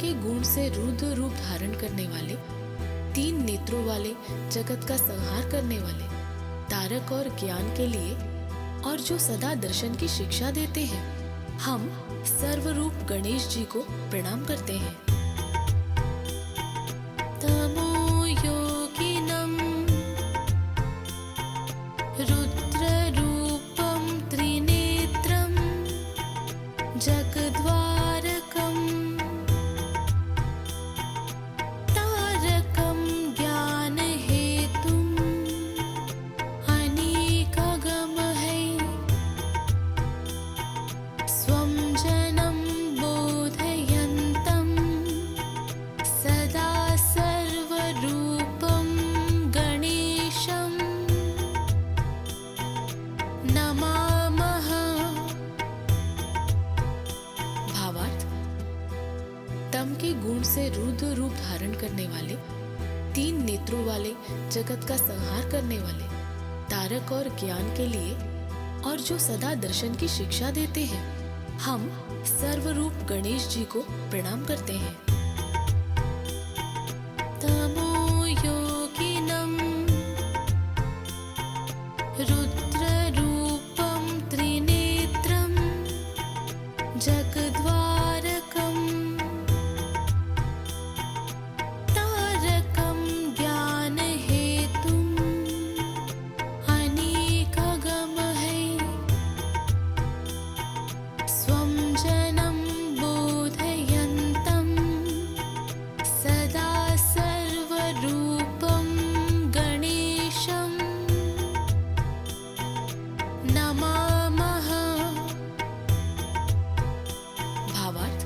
के गुण से रुद्र रूप धारण करने वाले, तीन नेत्रों वाले, जगत का संहार करने वाले, तारक और ज्ञान के लिए और जो सदा दर्शन की शिक्षा देते हैं, हम सर्वरूप गणेश जी को प्रणाम करते हैं। तमो योगिनम रुद्र रूपम त्रिनेत्रम जगद्वारकम तारकम ज्ञान हेतुम अनेकागम है स्वं जनं बोधयन्तं सदा सर्वरूपं गणेशं नमामः। भावार्थ: तम के गुण से रुद्र रूप धारण करने वाले, तीन नेत्रों वाले, जगत का संहार करने वाले, तारक और ज्ञान के लिए और जो सदा दर्शन की शिक्षा देते हैं, हम सर्वरूप गणेश जी को प्रणाम करते हैं। तमो योगिनम रुद्र रूपम त्रिनेत्रम जगद्वारकम तारकम ज्ञान हेतुम अनेकागम है स्वं जनं बोधयन्तं सदा सर्वरूपं गणेशं नमामः। भावार्थ: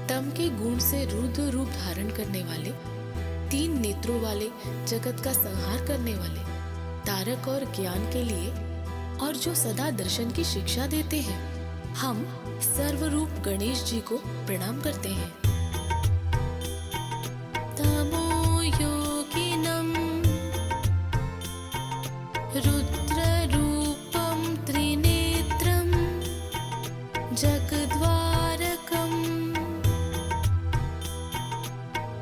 तम के गुण से रुद्र रूप धारण करने वाले, तीन नेत्रों वाले, जगत का संहार करने वाले, तारक और ज्ञान के लिए और जो सदा दर्शन की शिक्षा देते हैं, हम सर्वरूप गणेश जी को प्रणाम करते हैं। तमो योगिनम रुद्र रूपम त्रिनेत्रम जगद्वारकम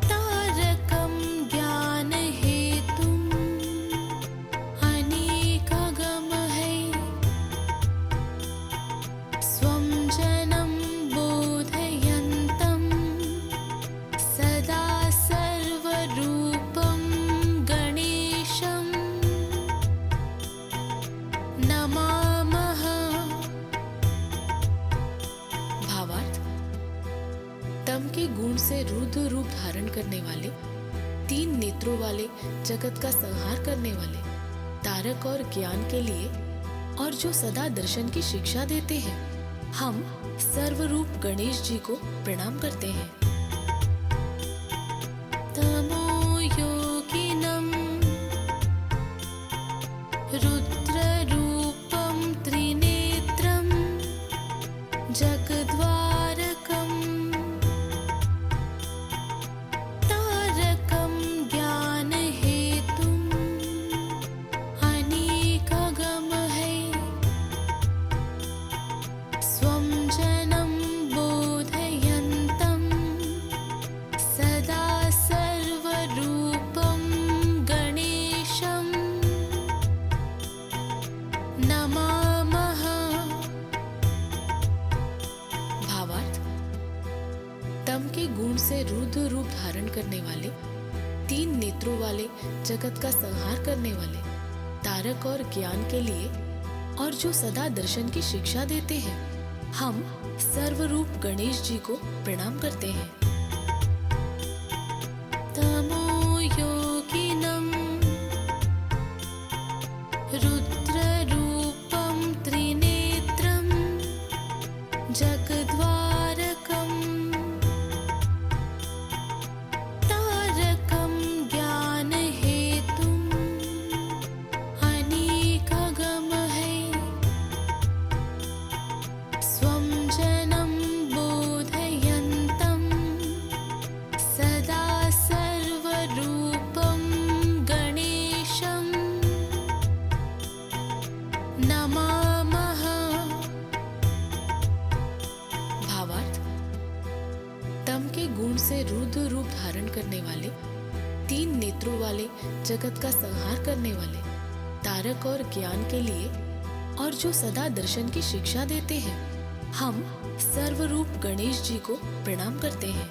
तारकम ज्ञान हेतुम अनेकागम है स्वं जनं बोधयन्तं सदा सर्वरूपं गणेशं नमामः। भावार्थ: तम के गुण से रुद्र रूप धारण करने वाले, तीन नेत्रों वाले, जगत का संहार करने वाले, तारक और ज्ञान के लिए और जो सदा दर्शन की शिक्षा देते हैं, हम सर्वरूप गणेश जी को प्रणाम करते हैं। तमो योगिनम रुद्र रूपम त्रिनेत्रम जगद्वारकम तारकम ज्ञान हेतुम अनेकागम है स्वं जनं बोधयन्तं सदा सर्वरूपं गणेशं नमामः। भावार्थ: तम के गुण से रुद्र रूप धारण करने वाले, तीन नेत्रों वाले, जगत का संहार करने वाले, तारक और ज्ञान के लिए और जो सदा दर्शन की शिक्षा देते हैं, हम सर्वरूप गणेश जी को प्रणाम करते हैं। तमो योगिनम रुद्र रूपम त्रिनेत्रम जगद्वारकम तारकम ज्ञान हेतुम अनेकागम है सदा सर्वरूपं गणेशं नमामः। भावार्थ: तम के गुण से रुद्र रूप धारण करने वाले, तीन नेत्रों वाले, जगत का संहार करने वाले, तारक और ज्ञान के लिए और जो सदा दर्शन की शिक्षा देते हैं, हम सर्वरूप गणेश जी को प्रणाम करते हैं। तमो योगिनम रुद्र रूपम त्रिनेत्रम जगद्वारकम तारकम ज्ञान हेतुम अनेकागम है स्वं जनं बोधयन्तं तम के गुण से रुद्र रूप धारण करने वाले, तीन नेत्रों वाले, जगत का संहार करने वाले, तारक और ज्ञान के लिए और जो सदा दर्शन की शिक्षा देते हैं, हम सर्वरूप गणेश जी को प्रणाम करते हैं।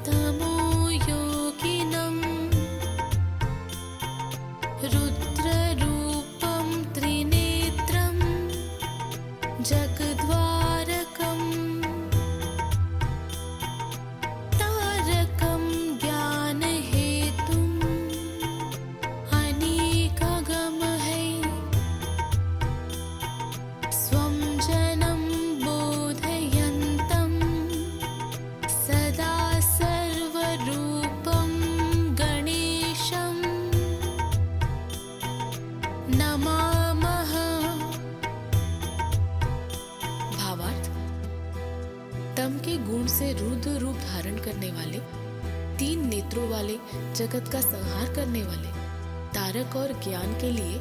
तमो योगिनम रुद्र रूपम त्रिनेत्रम जगद्वारकम तारकम ज्ञान हेतुम अनेकागम है स्वं जनम बोधयन्तम सदा सर्वरूपम गणेशम नमामः। भावार्थ: तम के गुण से रुद्र रूप धारण करने वाले, तीन नेत्रों वाले, जगत का संहार करने वाले, तारक और ज्ञान के लिए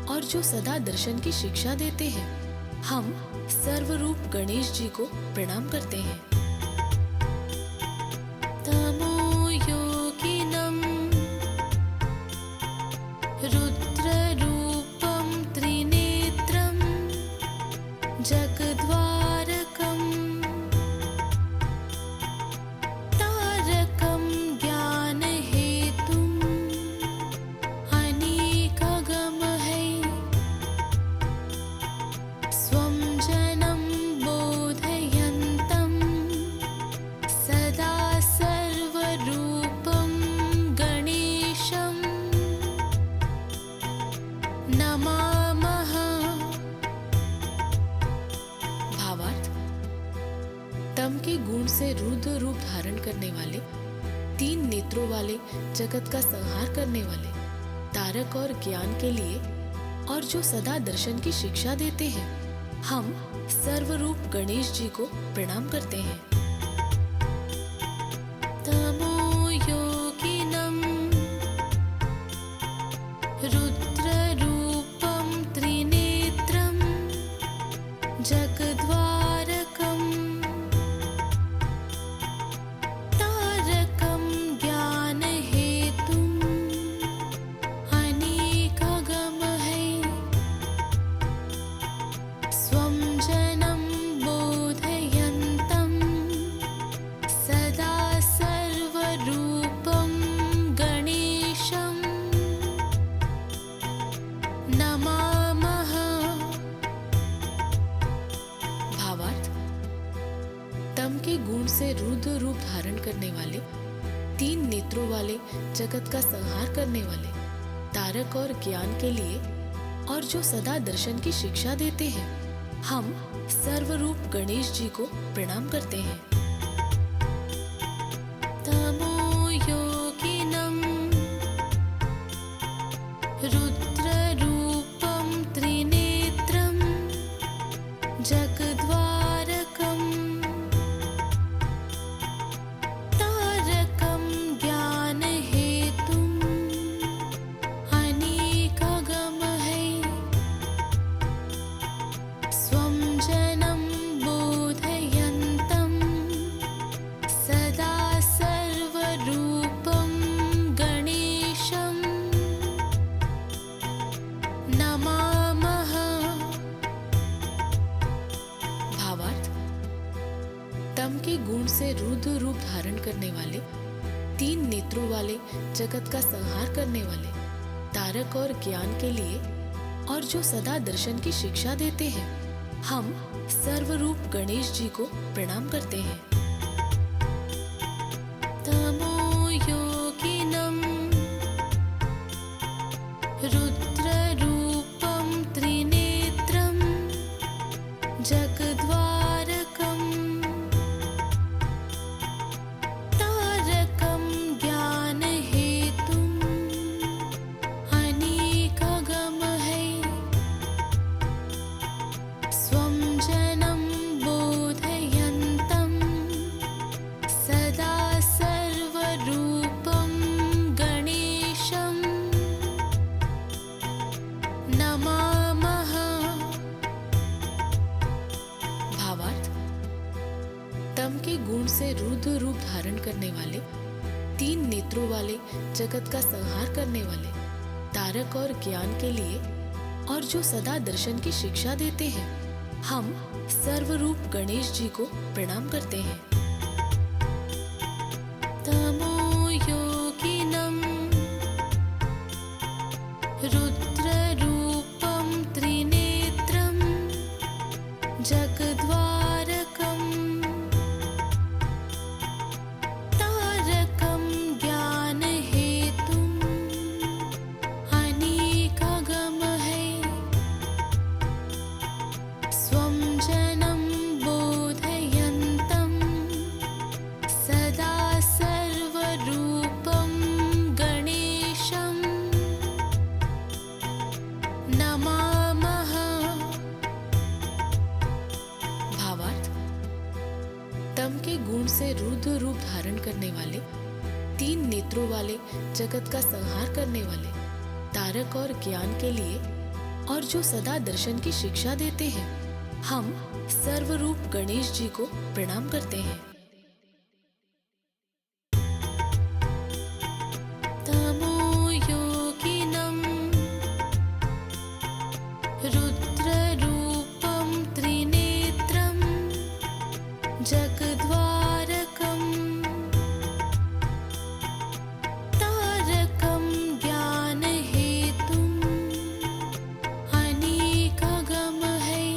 और जो सदा दर्शन की शिक्षा देते हैं, हम सर्वरूप गणेश जी को प्रणाम करते हैं। तमो योगिनम रुद्र रूपम त्रिनेत्रम जगद्वारकम तारकम ज्ञान हेतुम अनेकागम है स्वं जनम बोधयन्तम सदा सर्वरूपम गणेशम नमामः। भावार्थ: तम के गुण से रुद्र रूप धारण करने वाले, तीन नेत्रों वाले, जगत का संहार करने वाले, तारक और ज्ञान के लिए और जो सदा दर्शन की शिक्षा देते हैं, हम सर्वरूप गणेश जी को प्रणाम करते हैं। तमो योगिनम रुद्र रूपम त्रिनेत्रम जगद्वारकम तारकम ज्ञान हेतुम अनेकागम है स्वं जनम बोधयन्तम सदा सर्वरूपम गणेशम नमामः। भावार्थ: तम के गुण से रुद्र रूप धारण करने वाले, तीन नेत्रों वाले, जगत का संहार करने वाले, तारक और ज्ञान के लिए और जो सदा दर्शन की शिक्षा देते हैं, हम सर्वरूप गणेश जी को प्रणाम करते हैं। तमो योगिनम रुद्र रूपम त्रिनेत्रम जगद्वारकम तारकम ज्ञान हेतुम अनेकागम है स्वं जनम बोधयन्तम सदा सर्वरूपम गणेशम नमामः। भावार्थ: तम के गुण से रुद्र रूप धारण करने वाले, तीन नेत्रों वाले, जगत का संहार करने वाले, तारक और ज्ञान के लिए और जो सदा दर्शन की शिक्षा देते हैं, हम सर्वरूप गणेश जी को प्रणाम करते हैं। तमो योगिनम रुद्र रूपम त्रिनेत्रम जगद्वारकम तारकम ज्ञान हेतुम अनेकागम है सदा सर्वरूपम गणेशम नमामः। भावार्थ: तम के गुण से रुद्र रूप धारण करने वाले, तीन नेत्रों वाले, जगत का संहार करने वाले, तारक और ज्ञान के लिए और जो सदा दर्शन की शिक्षा देते हैं, हम सर्वरूप गणेश जी को प्रणाम करते हैं। तमो योगिनम रुद्र रूपम त्रिनेत्रम जगद्वारकम तारकम ज्ञान हेतुम अनेकागम है स्वं जनम बोधयन्तम तम के गुण से रुद्र रूप धारण करने वाले, तीन नेत्रों वाले, जगत का संहार करने वाले, तारक और ज्ञान के लिए और जो सदा दर्शन की शिक्षा देते हैं, हम सर्वरूप गणेश जी को प्रणाम करते हैं। तमो योगिनम रुद्र रूपम त्रिनेत्रम जगद्वारकम तारकम ज्ञान हेतुम अनेकागम है स्वं जनम बोधयन्तम सदा सर्वरूपम गणेशम नमामः। भावार्थ: तम के गुण से रुद्र रूप धारण करने वाले, तीन नेत्रों वाले, जगत का संहार करने वाले, तारक और ज्ञान के लिए और जो सदा दर्शन की शिक्षा देते हैं, हम सर्वरूप गणेश जी को प्रणाम करते हैं। तमो योगिनम रुद्र रूपम त्रिनेत्रम जगद्वारकम तारकम ज्ञान हेतुम अनेकागम है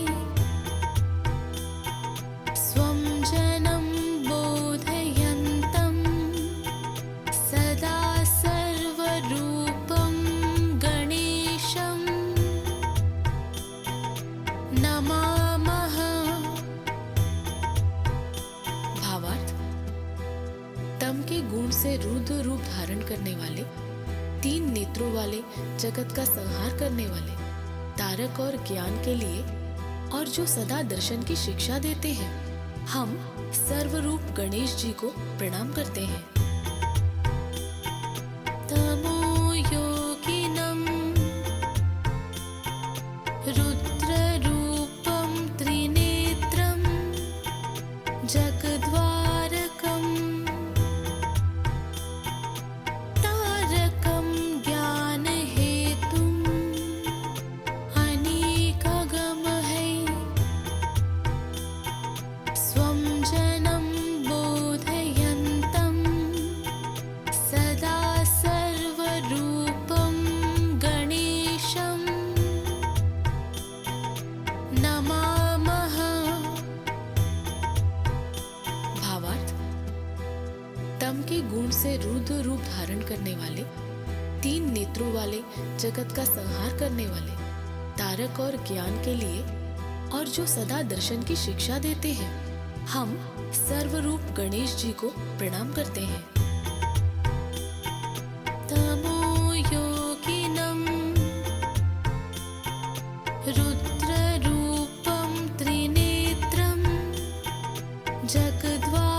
स्वं जनम बोधयन्तम सदा सर्वरूपम गणेशम नमामः। भावार्थ: तम के गुण से रुद्र रूप धारण करने वाले, तीन नेत्रों वाले, जगत का संहार करने वाले, तारक और ज्ञान के लिए और जो सदा दर्शन की शिक्षा देते हैं, हम सर्वरूप गणेश जी को प्रणाम करते हैं। तमो योगिनम रुद्र रूपम त्रिनेत्रम जगद्वारकम तारकम ज्ञान हेतुम अनेकागम है स्वं जनम बोधयन्तम सदा सर्वरूपम गणेशम नमामः। भावार्थ: तम के गुण से रुद्र रूप धारण करने वाले, तीन नेत्रों वाले, जगत का संहार करने वाले, तारक और ज्ञान के लिए और जो सदा दर्शन की शिक्षा देते हैं, हम सर्वरूप गणेश जी को प्रणाम करते हैं। तमो योगिनम रुद्र रूपम त्रिनेत्रम जगद्वारकम